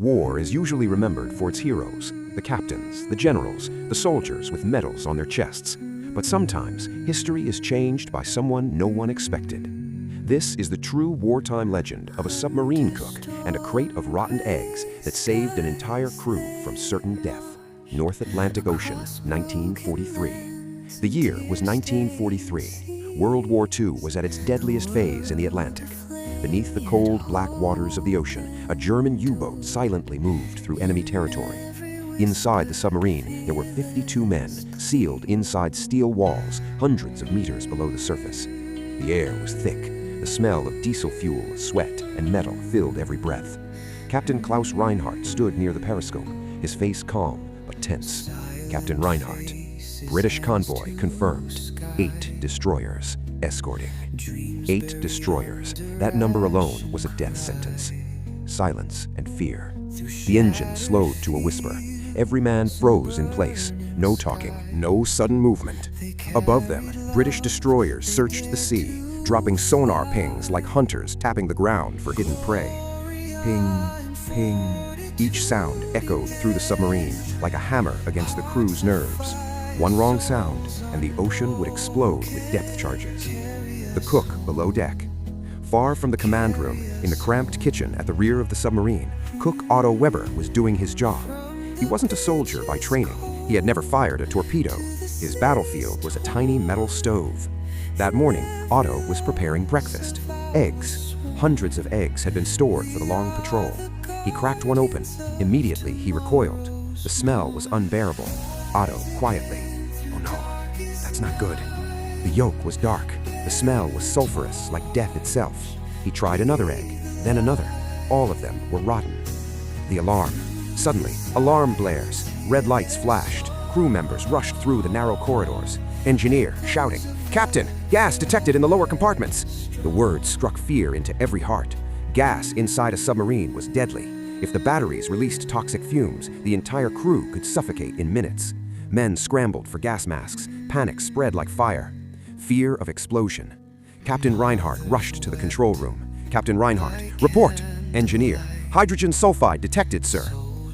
War is usually remembered for its heroes, the captains, the generals, the soldiers with medals on their chests. But sometimes, history is changed by someone no one expected. This is the true wartime legend of a submarine cook and a crate of rotten eggs that saved an entire crew from certain death. North Atlantic Ocean, 1943. The year was 1943. World War II was at its deadliest phase in the Atlantic. Beneath the cold, black waters of the ocean, a German U-boat silently moved through enemy territory. Inside the submarine, there were 52 men, sealed inside steel walls, hundreds of meters below the surface. The air was thick. The smell of diesel fuel, sweat, and metal filled every breath. Captain Klaus Reinhardt stood near the periscope, his face calm but tense. Captain Reinhardt. British convoy confirmed. 8 destroyers escorting. 8 destroyers. That number alone was a death sentence. Silence and fear. The engine slowed to a whisper. Every man froze in place. No talking, no sudden movement. Above them, British destroyers searched the sea, dropping sonar pings like hunters tapping the ground for hidden prey. Ping, ping. Each sound echoed through the submarine like a hammer against the crew's nerves. One wrong sound, and the ocean would explode with depth charges. The cook below deck. Far from the command room, in the cramped kitchen at the rear of the submarine, Cook Otto Weber was doing his job. He wasn't a soldier by training. He had never fired a torpedo. His battlefield was a tiny metal stove. That morning, Otto was preparing breakfast. Eggs. Hundreds of eggs had been stored for the long patrol. He cracked one open. Immediately, he recoiled. The smell was unbearable. Otto, quietly. Oh no, that's not good. The yolk was dark. The smell was sulfurous, like death itself. He tried another egg, then another. All of them were rotten. The alarm. Suddenly, alarm blares. Red lights flashed. Crew members rushed through the narrow corridors. Engineer shouting, "Captain, gas detected in the lower compartments!" The words struck fear into every heart. Gas inside a submarine was deadly. If the batteries released toxic fumes, the entire crew could suffocate in minutes. Men scrambled for gas masks. Panic spread like fire. Fear of explosion. Captain Reinhardt rushed to the control room. Captain Reinhardt, report! Engineer, hydrogen sulfide detected, sir.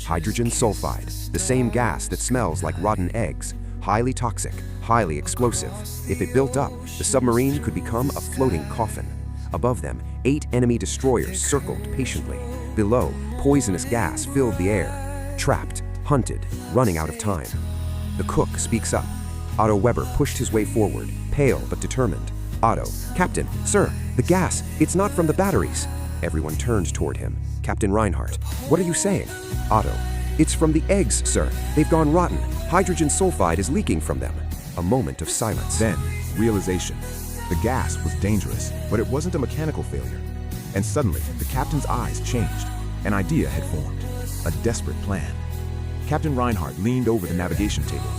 Hydrogen sulfide, the same gas that smells like rotten eggs. Highly toxic, highly explosive. If it built up, the submarine could become a floating coffin. Above them, 8 enemy destroyers circled patiently. Below, poisonous gas filled the air. Trapped, hunted, running out of time. The cook speaks up. Otto Weber pushed his way forward, pale but determined. Otto, Captain, sir, the gas, it's not from the batteries. Everyone turned toward him. Captain Reinhardt, what are you saying? Otto, it's from the eggs, sir. They've gone rotten. Hydrogen sulfide is leaking from them. A moment of silence. Then, realization. The gas was dangerous, but it wasn't a mechanical failure. And suddenly, the captain's eyes changed. An idea had formed. A desperate plan. Captain Reinhardt leaned over the navigation table.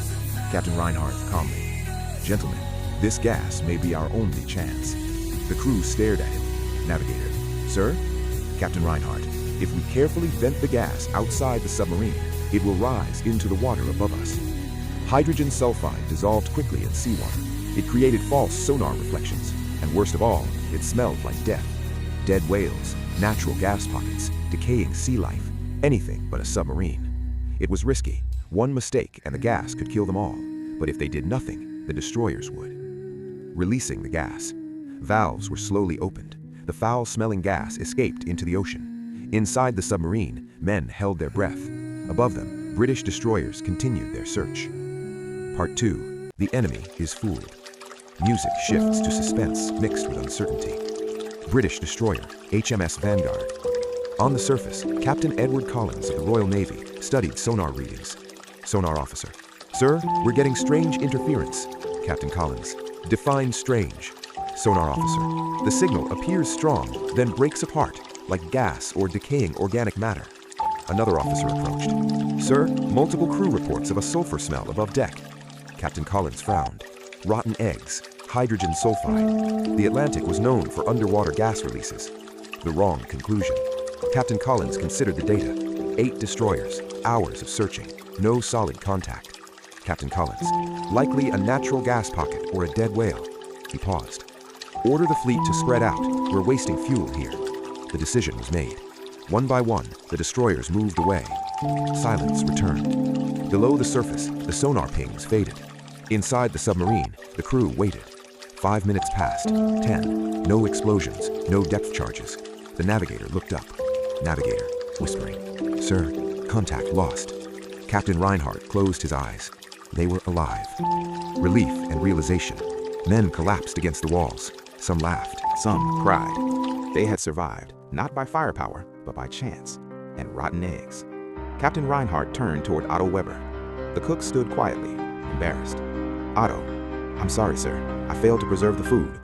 Captain Reinhardt calmly. Gentlemen, this gas may be our only chance. The crew stared at him. Navigator. Sir? Captain Reinhardt, if we carefully vent the gas outside the submarine, it will rise into the water above us. Hydrogen sulfide dissolved quickly in seawater. It created false sonar reflections, and worst of all, it smelled like death. Dead whales, natural gas pockets, decaying sea life, anything but a submarine. It was risky. One mistake and the gas could kill them all. But if they did nothing, the destroyers would. Releasing the gas. Valves were slowly opened. The foul-smelling gas escaped into the ocean. Inside the submarine, men held their breath. Above them, British destroyers continued their search. Part 2. The enemy is fooled. Music shifts to suspense mixed with uncertainty. British destroyer, HMS Vanguard. On the surface, Captain Edward Collins of the Royal Navy studied sonar readings. Sonar officer. Sir, we're getting strange interference. Captain Collins. Define strange. Sonar officer. The signal appears strong, then breaks apart, like gas or decaying organic matter. Another officer approached. Sir, multiple crew reports of a sulfur smell above deck. Captain Collins frowned. Rotten eggs. Hydrogen sulfide. The Atlantic was known for underwater gas releases. The wrong conclusion. Captain Collins considered the data. 8 destroyers, hours of searching, no solid contact. Captain Collins, likely a natural gas pocket or a dead whale. He paused. Order the fleet to spread out. We're wasting fuel here. The decision was made. One by one, the destroyers moved away. Silence returned. Below the surface, the sonar pings faded. Inside the submarine, the crew waited. 5 minutes passed, 10. No explosions, no depth charges. The navigator looked up. Navigator, whispering, "Sir, contact lost." Captain Reinhardt closed his eyes. They were alive. Relief and realization. Men collapsed against the walls. Some laughed, some cried. They had survived, not by firepower, but by chance and rotten eggs. Captain Reinhardt turned toward Otto Weber. The cook stood quietly, embarrassed. "Otto, I'm sorry, sir. I failed to preserve the food."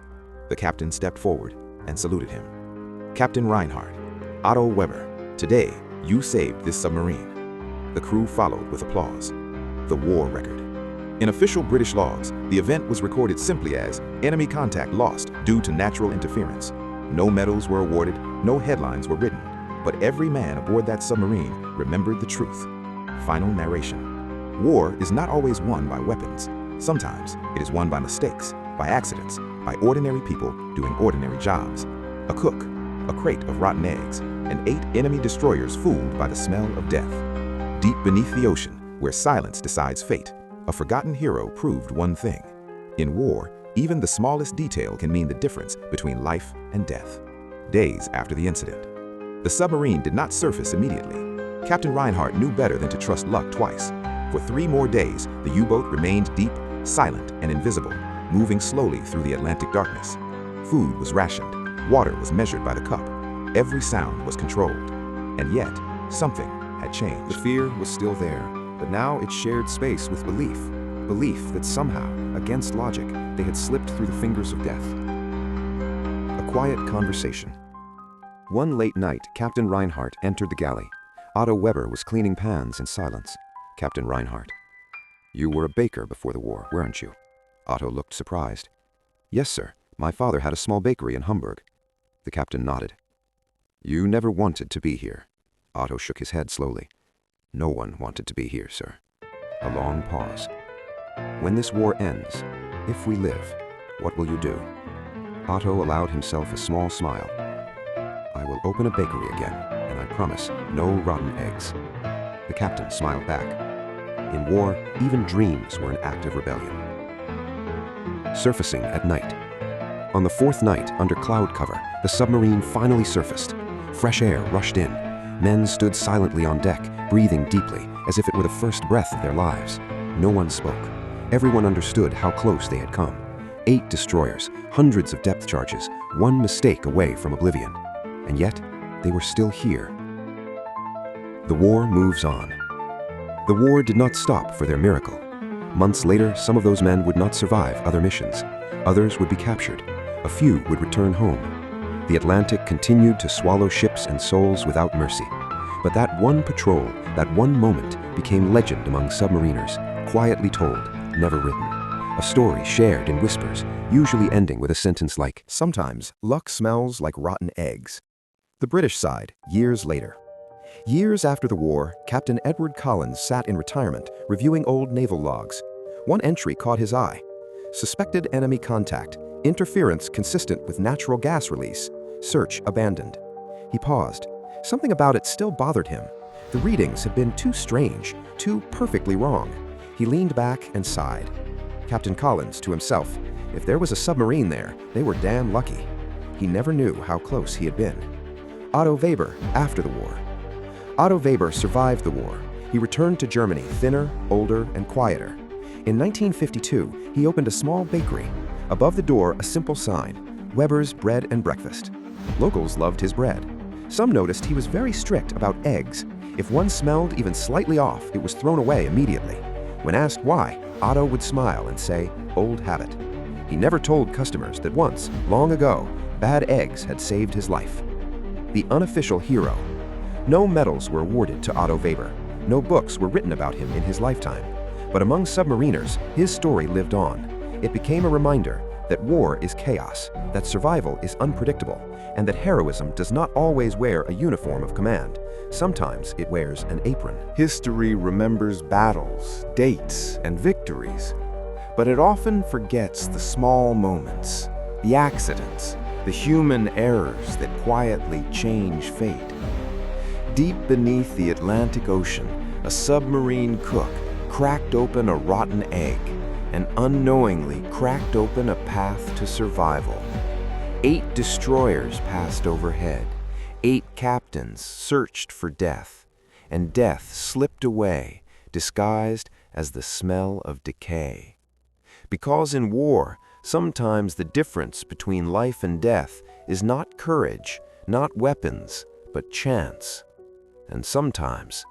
The captain stepped forward and saluted him. "Captain Reinhardt, Otto Weber, today you saved this submarine." The crew followed with applause. The war record. In official British logs, the event was recorded simply as enemy contact lost due to natural interference. No medals were awarded, no headlines were written, but every man aboard that submarine remembered the truth. Final narration. War is not always won by weapons. Sometimes it is won by mistakes, by accidents, by ordinary people doing ordinary jobs. A cook, a crate of rotten eggs, and 8 enemy destroyers fooled by the smell of death. Deep beneath the ocean, where silence decides fate, a forgotten hero proved one thing. In war, even the smallest detail can mean the difference between life and death. Days after the incident. The submarine did not surface immediately. Captain Reinhardt knew better than to trust luck twice. For 3 more days, the U-boat remained deep, silent, and invisible, moving slowly through the Atlantic darkness. Food was rationed. Water was measured by the cup. Every sound was controlled. And yet, something had changed. The fear was still there, but now it shared space with belief. Belief that somehow, against logic, they had slipped through the fingers of death. A quiet conversation. One late night, Captain Reinhardt entered the galley. Otto Weber was cleaning pans in silence. Captain Reinhardt: "You were a baker before the war, weren't you?" Otto looked surprised. "Yes, sir. My father had a small bakery in Hamburg." The captain nodded. "You never wanted to be here." Otto shook his head slowly. "No one wanted to be here, sir." A long pause. "When this war ends, if we live, what will you do?" Otto allowed himself a small smile. "I will open a bakery again, and I promise no rotten eggs." The captain smiled back. In war, even dreams were an act of rebellion. Surfacing at night. On the 4th night, under cloud cover, the submarine finally surfaced. Fresh air rushed in. Men stood silently on deck, breathing deeply, as if it were the first breath of their lives. No one spoke. Everyone understood how close they had come. 8 destroyers, hundreds of depth charges, one mistake away from oblivion. And yet, they were still here. The war moves on. The war did not stop for their miracle. Months later, some of those men would not survive other missions. Others would be captured. A few would return home. The Atlantic continued to swallow ships and souls without mercy. But that one patrol, that one moment, became legend among submariners, quietly told, never written. A story shared in whispers, usually ending with a sentence like, "Sometimes luck smells like rotten eggs." The British side, years later. Years after the war, Captain Edward Collins sat in retirement, reviewing old naval logs. One entry caught his eye. Suspected enemy contact, interference consistent with natural gas release, search abandoned. He paused. Something about it still bothered him. The readings had been too strange, too perfectly wrong. He leaned back and sighed. Captain Collins, to himself, if there was a submarine there, they were damn lucky. He never knew how close he had been. Otto Weber, after the war. Otto Weber survived the war. He returned to Germany thinner, older, and quieter. In 1952, he opened a small bakery. Above the door, a simple sign, "Weber's Bread and Breakfast." Locals loved his bread. Some noticed he was very strict about eggs. If one smelled even slightly off, it was thrown away immediately. When asked why, Otto would smile and say, "Old habit." He never told customers that once, long ago, bad eggs had saved his life. The unofficial hero. No medals were awarded to Otto Weber. No books were written about him in his lifetime. But among submariners, his story lived on. It became a reminder that war is chaos, that survival is unpredictable, and that heroism does not always wear a uniform of command. Sometimes it wears an apron. History remembers battles, dates, and victories, but it often forgets the small moments, the accidents, the human errors that quietly change fate. Deep beneath the Atlantic Ocean, a submarine cook cracked open a rotten egg and unknowingly cracked open a path to survival. 8 destroyers passed overhead. 8 captains searched for death, and death slipped away, disguised as the smell of decay. Because in war, sometimes the difference between life and death is not courage, not weapons, but chance. And sometimes